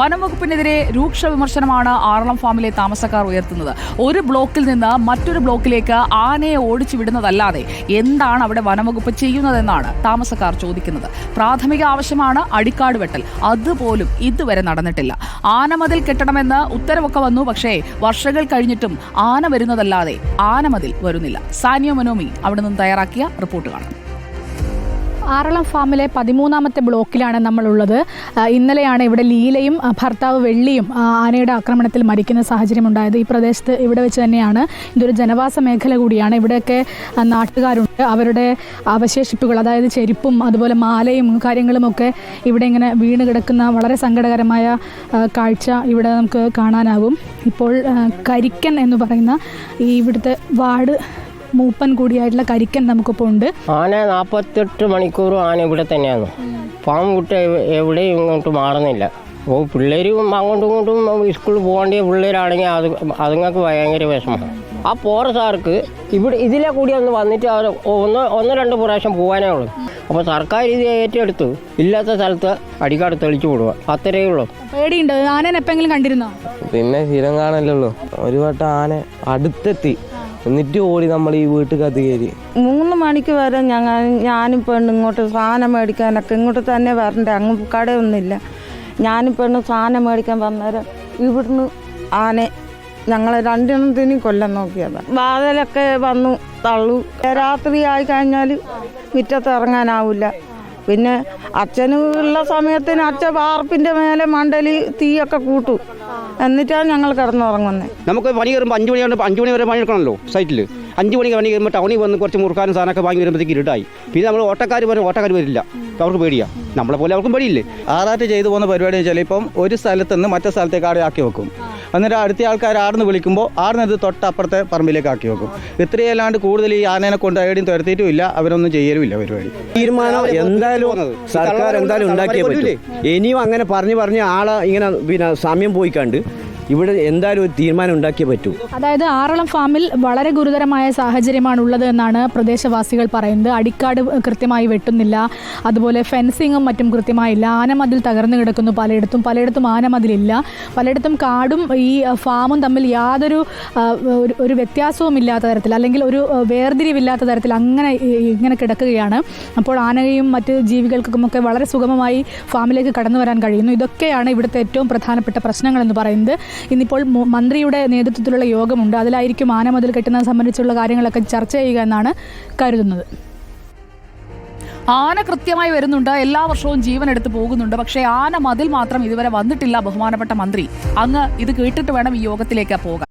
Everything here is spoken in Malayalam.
വനംവകുപ്പിനെതിരെ രൂക്ഷ വിമർശനമാണ് ആറളം ഫാമിലെ താമസക്കാർ ഉയർത്തുന്നത്. ഒരു ബ്ലോക്കിൽ നിന്ന് മറ്റൊരു ബ്ലോക്കിലേക്ക് ആനയെ ഓടിച്ചു വിടുന്നതല്ലാതെ എന്താണ് അവിടെ വനംവകുപ്പ് ചെയ്യുന്നതെന്നാണ് താമസക്കാർ ചോദിക്കുന്നത്. പ്രാഥമിക ആവശ്യമാണ് അടിക്കാട് വെട്ടൽ. അതുപോലും ഇതുവരെ നടന്നിട്ടില്ല. ആനമതിൽ കെട്ടണമെന്ന് ഉത്തരവൊക്കെ വന്നു. പക്ഷേ വർഷങ്ങൾ കഴിഞ്ഞിട്ടും ആന വരുന്നതല്ലാതെ ആനമതിൽ വരുന്നില്ല. സാനിയോ മനോമി അവിടെ നിന്ന് തയ്യാറാക്കിയ റിപ്പോർട്ട് കാണാം. ആറളം ഫാമിലെ 13ാമത്തെ ബ്ലോക്കിലാണ് നമ്മളുള്ളത്. ഇന്നലെയാണ് ഇവിടെ ലീലയും ഭർത്താവ് വെള്ളിയും ആനയുടെ ആക്രമണത്തിൽ മരിക്കുന്ന സാഹചര്യം ഉണ്ടായത്. ഈ പ്രദേശത്ത് ഇവിടെ വെച്ച് തന്നെയാണ്. ഇതൊരു ജനവാസ മേഖല കൂടിയാണ്. ഇവിടെയൊക്കെ നാട്ടുകാരുണ്ട്. അവരുടെ അവശേഷിപ്പുകൾ, അതായത് ചെരുപ്പും അതുപോലെ മാലയും കാര്യങ്ങളുമൊക്കെ ഇവിടെ ഇങ്ങനെ വീണ് കിടക്കുന്ന വളരെ സങ്കടകരമായ കാഴ്ച ഇവിടെ നമുക്ക് കാണാനാകും. ഇപ്പോൾ കരിക്കൻ എന്ന് പറയുന്ന ഈ ഇവിടുത്തെ വാർഡ് മൂപ്പൻ കൂടിയായിട്ടുള്ള കരിക്കൻ നമുക്കിപ്പോൾ ഉണ്ട്. ആന 48 മണിക്കൂറും ആന ഇവിടെ തന്നെയാണ്. ഫാം വിട്ട് എവിടെയും ഇങ്ങോട്ട് മാറുന്നില്ല. അപ്പോൾ പിള്ളേരും അങ്ങോട്ടും ഇങ്ങോട്ടും സ്കൂളിൽ പോകേണ്ടിയ പിള്ളേരാണെങ്കിൽ അതുങ്ങൾക്ക് ഭയങ്കര വിഷമമാണ്. ആ ഫോറസ്റ്റുകാർക്ക് ഇവിടെ ഇതിലെ കൂടി ഒന്ന് വന്നിട്ട് അവർ ഒന്ന് രണ്ട് പ്രാവശ്യം പോകാനേ ഉള്ളൂ. അപ്പോൾ സർക്കാർ ഇത് ഏറ്റെടുത്ത് ഇല്ലാത്ത സ്ഥലത്ത് അടിക്കാട് തെളിച്ചു വിടുക, അത്രയേ ഉള്ളൂ. പേടിയുണ്ട്. ആനനെ എപ്പോഴെങ്കിലും കണ്ടിരുന്നോ? പിന്നെ സ്ഥിരം കാണല്ലോ. ഒരു വട്ടം ആന അടുത്തെത്തി, എന്നിട്ട് ഓടി നമ്മൾ ഈ വീട്ടിൽ കയറി. 3 മണിക്ക് വരെ ഞാനും പെണ്ണ് ഇങ്ങോട്ട് സാധനം മേടിക്കാനൊക്കെ ഇങ്ങോട്ട് തന്നെ വരണ്ടേ, അങ്ങ് കടയൊന്നുമില്ല. ഞാനും പെണ്ണ് സാധനം മേടിക്കാൻ വന്നേരം ഇവിടുന്ന് ആന ഞങ്ങളെ രണ്ടെണ്ണത്തിനും കൊല്ലം നോക്കിയതാണ്. വാതിലൊക്കെ വന്നു തള്ളു. രാത്രി ആയി കഴിഞ്ഞാൽ മുറ്റത്ത് ഇറങ്ങാനാവില്ല. പിന്നെ അച്ഛന് ഉള്ള സമയത്തിന് അച്ഛൻ വാർപ്പിൻ്റെ മേലെ മണ്ടലി തീയൊക്കെ കൂട്ടു, എന്നിട്ടാണ് ഞങ്ങൾ കിടന്നുറങ്ങുന്നത്. നമുക്ക് പണി കയറുമ്പോൾ 5 മണിയാണ്. 5 മണി വരെ പണിയെടുക്കണമല്ലോ സൈറ്റിൽ. 5 മണിക്ക് പണി കയറുമ്പോൾ ടൗണിൽ വന്ന് കുറച്ച് മുറുക്കാനും സാധനമൊക്കെ വാങ്ങി വരുമ്പോഴത്തേക്ക് ഇരുട്ടായി. പിന്നെ നമ്മൾ ഓട്ടക്കാർ വരില്ല, അവർക്ക് പേടിയാണ്. നമ്മളെ പോലെ അവർക്കും പേടിയില്ലേ. ആറാട്ട് ചെയ്തു പോകുന്ന പരിപാടി വെച്ചാൽ ഇപ്പം ഒരു സ്ഥലത്ത് നിന്ന് മറ്റേ സ്ഥലത്തേക്ക് ആക്കി വെക്കും. എന്നിട്ട് അടുത്ത ആൾക്കാർ ആടുന്ന് വിളിക്കുമ്പോൾ ആടുന്നത് തൊട്ടപ്പുറത്തെ പറമ്പിലേക്ക് ആക്കി വെക്കും. ഇത്രയല്ലാണ്ട് കൂടുതൽ ഈ ആനേനെ കൊണ്ട് എവിടെയും തുരത്തിയിട്ടും ഇല്ല, അവരൊന്നും ചെയ്യലുമില്ല പരിപാടി. തീരുമാനം എന്തായാലും സർക്കാർ എന്തായാലും ഉണ്ടാക്കിയേ പറ്റൂ. ഇനിയും അങ്ങനെ പറഞ്ഞ് ആളെ ഇങ്ങനെ പിന്നെ സമയം പോയി കണ്ട് ഇവിടെ എന്തായാലും ഒരു തീരുമാനം ഉണ്ടാക്കിയേ പറ്റൂ. അതായത് ആറളം ഫാമിൽ വളരെ ഗുരുതരമായ സാഹചര്യമാണ് ഉള്ളത് എന്നാണ് പ്രദേശവാസികൾ പറയുന്നത്. അടിക്കാട് കൃത്യമായി വെട്ടുന്നില്ല, അതുപോലെ ഫെൻസിങ്ങും മറ്റും കൃത്യമായില്ല. ആനമതിൽ തകർന്നു കിടക്കുന്നു. പലയിടത്തും ആനമതിലില്ല. പലയിടത്തും കാടും ഈ ഫാമും തമ്മിൽ യാതൊരു ഒരു വ്യത്യാസവും ഇല്ലാത്ത തരത്തിൽ, അല്ലെങ്കിൽ ഒരു വേർതിരിവില്ലാത്ത തരത്തിൽ ഇങ്ങനെ കിടക്കുകയാണ്. അപ്പോൾ ആനയും മറ്റ് ജീവികൾക്കുമൊക്കെ വളരെ സുഗമമായി ഫാമിലേക്ക് കടന്നു വരാൻ കഴിയുന്നു. ഇതൊക്കെയാണ് ഇവിടുത്തെ ഏറ്റവും പ്രധാനപ്പെട്ട പ്രശ്നങ്ങളെന്ന് പറയുന്നത്. ഇന്നിപ്പോൾ മന്ത്രിയുടെ നേതൃത്വത്തിലുള്ള യോഗമുണ്ട്. അതിലായിരിക്കും ആനമതിൽ കെട്ടുന്നത് സംബന്ധിച്ചുള്ള കാര്യങ്ങളൊക്കെ ചർച്ച ചെയ്യുക എന്നാണ് കരുതുന്നത്. ആന കൃത്യമായി വരുന്നുണ്ട്, എല്ലാ വർഷവും ജീവൻ എടുത്ത് പോകുന്നുണ്ട്. പക്ഷേ ആന മതിൽ മാത്രം ഇതുവരെ വന്നിട്ടില്ല. ബഹുമാനപ്പെട്ട മന്ത്രി, അങ്ങ് ഇത് കേട്ടിട്ട് വേണം ഈ യോഗത്തിലേക്ക് പോകാൻ.